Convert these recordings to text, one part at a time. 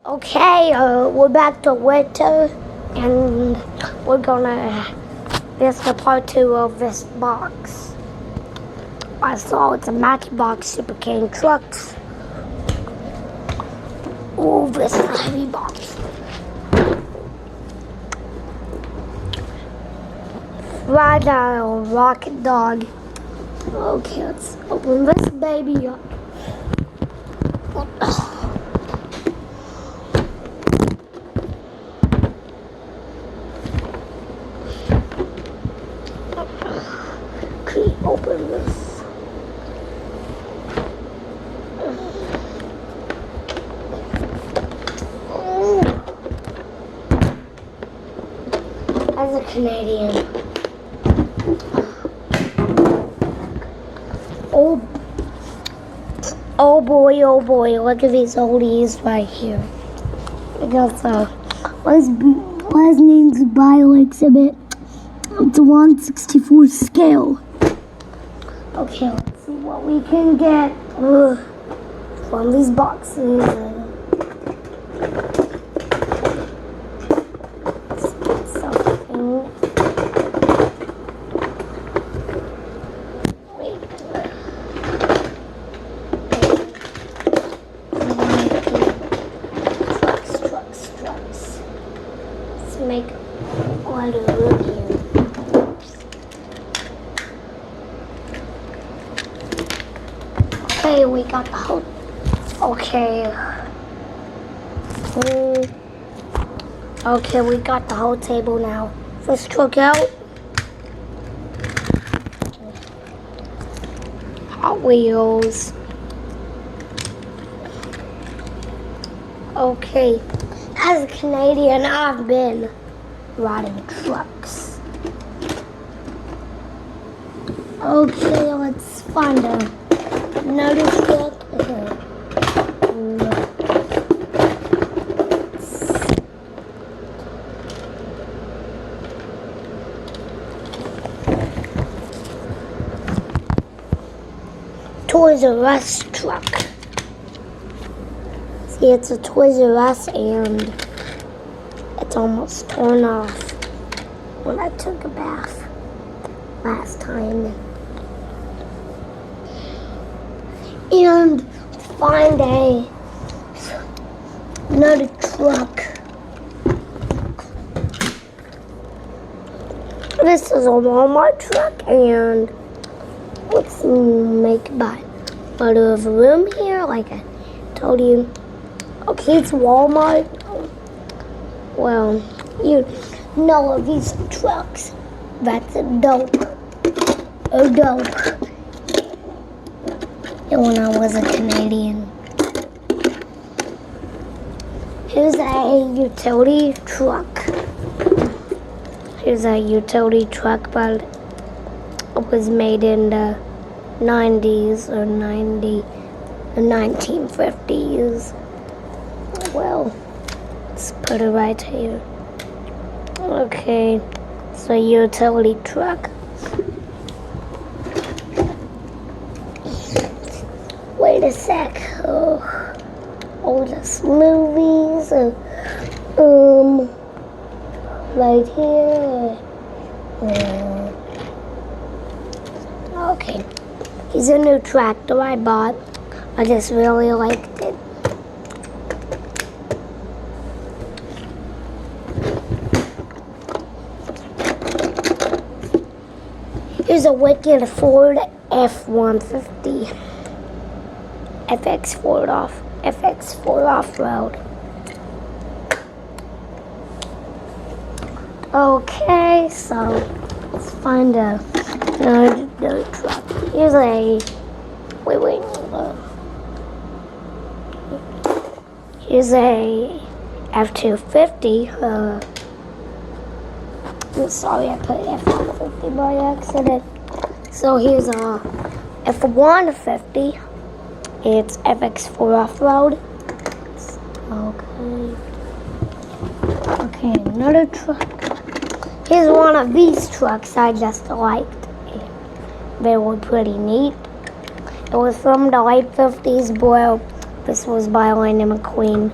Okay, we're back to winter, and we're gonna, this is the part 2 of this box. I saw it's a Matchbox Super King Trucks. Oh, this is a heavy box. Fragile Rocket Dog. Okay, let's open this baby up. Open this. As a Canadian. Oh boy, look at these oldies right here. I got last name's bio exhibit. It's a 1/64 scale. Okay, let's see what we can get from these boxes. Let's get something. Wait. Trucks. Let's make a lot of room here. Okay, we got the whole. Okay. Okay, we got the whole table now. First truck out. Hot Wheels. Okay. As a Canadian, I've been riding trucks. Okay, let's find another truck. Toys R Us truck. See, it's a Toys R Us and it's almost torn off when I took a bath last time. And find another truck. This is a Walmart truck, and let's make a lot of room here, like I told you. Okay, it's Walmart. Well, you know of these trucks. That's a dope. When I was a Canadian. Here's a utility truck. Here's a utility truck, but it was made in the 90s or 1950s. Well, let's put it right here. Okay, it's a utility truck. Wait a sec. Oldest movies. Right here. Okay. Here's a new tractor I bought. I just really liked it. Here's a wicked Ford F-150. FX4 off-road. Okay, so let's find another truck. Here's a here's a F-250. I'm sorry, I put F-150 by accident. So here's a F-150. It's FX4 off-road. Okay, another truck. Here's one of these trucks I just liked. They were pretty neat. It was from the late 50s. Boy, this was by Lightning McQueen.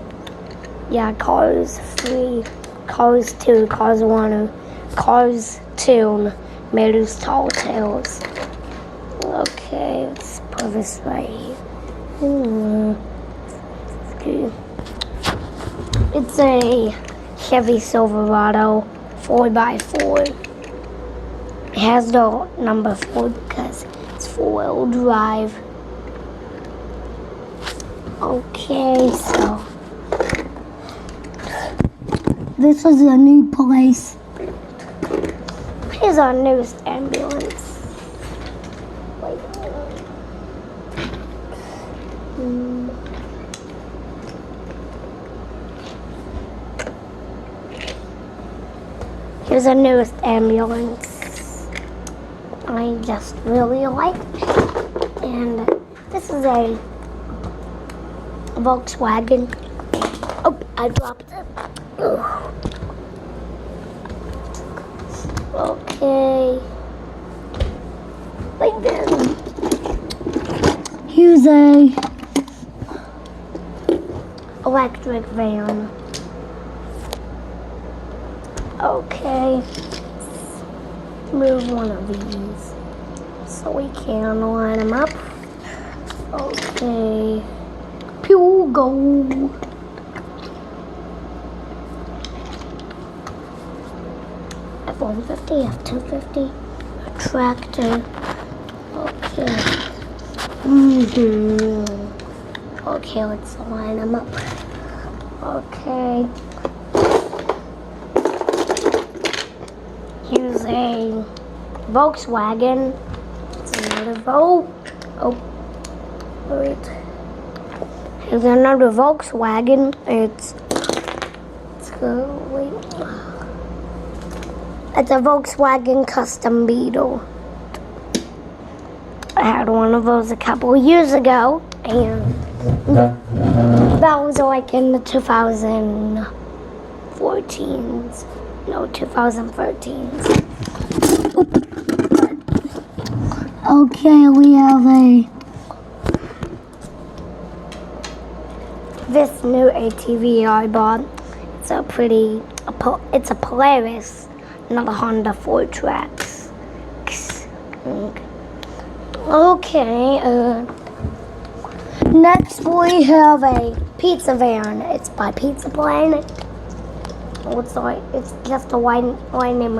Yeah, Cars 3, Cars 2, Cars 1, Cars 2, Mary's Tall Tales. Okay, let's put this right here. Okay. It's a Chevy Silverado 4x4. It has the number 4 because it's 4-wheel drive. Okay, so this is a new place. Here's our newest ambulance. Wait. Here's our newest ambulance. I just really like it. And this is a Volkswagen. Oh, I dropped it. Ugh. Okay. Like this. Here's a electric van. Okay. Let's move one of these so we can line them up. Okay. Pure gold. F-150, F-250, a tractor. Okay. Okay, let's line them up. Okay. Here's a Volkswagen. It's another Here's another Volkswagen. It's a Volkswagen Custom Beetle. I had one of those a couple of years ago, and that was like in the 2014s. No, 2013s. Okay, we have this new ATV I bought. It's a Polaris, not a Honda 4Trax. Okay, next we have a pizza van. It's by Pizza Planet. It's just a white name.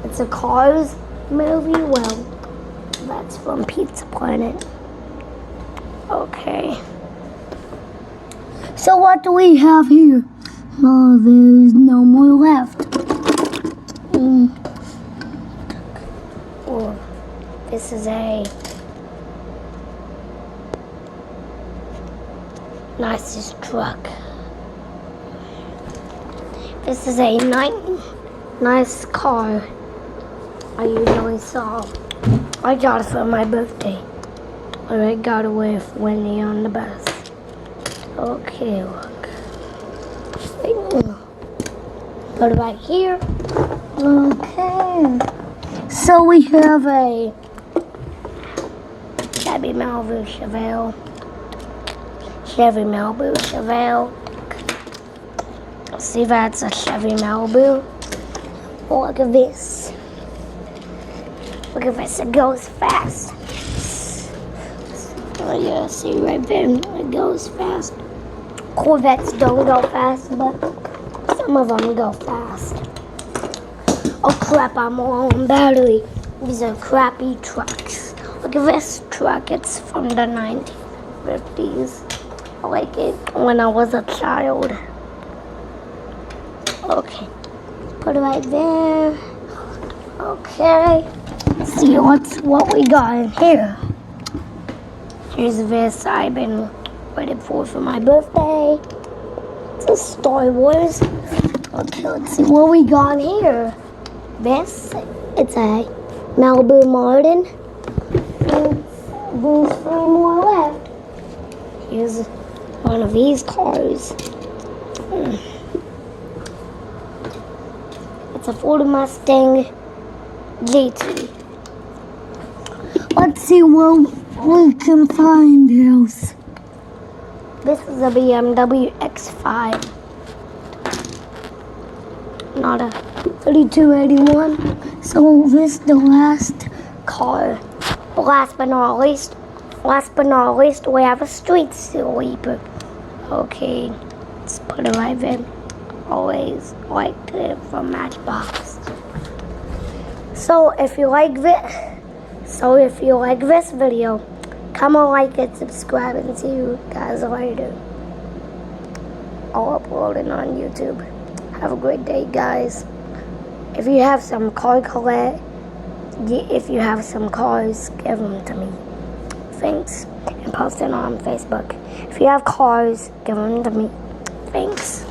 It's a Cars movie. Well, that's from Pizza Planet. Okay. So what do we have here? Oh, there's no more left. Oh, this is a nicest truck. This is a nice car I usually saw. I got it for my birthday. I got it with Wendy on the bus. Okay, look. Put it right here. Okay. So we have a Chevy Malibu Chevelle. See, that's a Chevy Malibu. Oh, look at this. Look at this, it goes fast. Oh yeah, see right there, it goes fast. Corvettes don't go fast, but some of them go fast. Oh crap, I'm low on battery. These are crappy trucks. Look at this truck, it's from the 1950s. I like it when I was a child. Okay, put it right there. Okay, let's see what we got in here. Here's this I've been waiting for my birthday. It's a Star Wars. Okay, let's see what we got here. It's a Malibu Martin. There's 3 more left. Here's one of these cars. It's a Ford Mustang GT. Let's see what we can find else. This is a BMW X5. not a 3281. So this is the last car. Last but not least, we have a street sweeper. Okay, let's put it right there. Always liked it from Matchbox. So if you like this video, comment, like it, subscribe, and see you guys later. I'll upload it on YouTube. Have a great day, guys. If you have some cars, give them to me. Thanks. And post it on Facebook. If you have cars, give them to me. Thanks.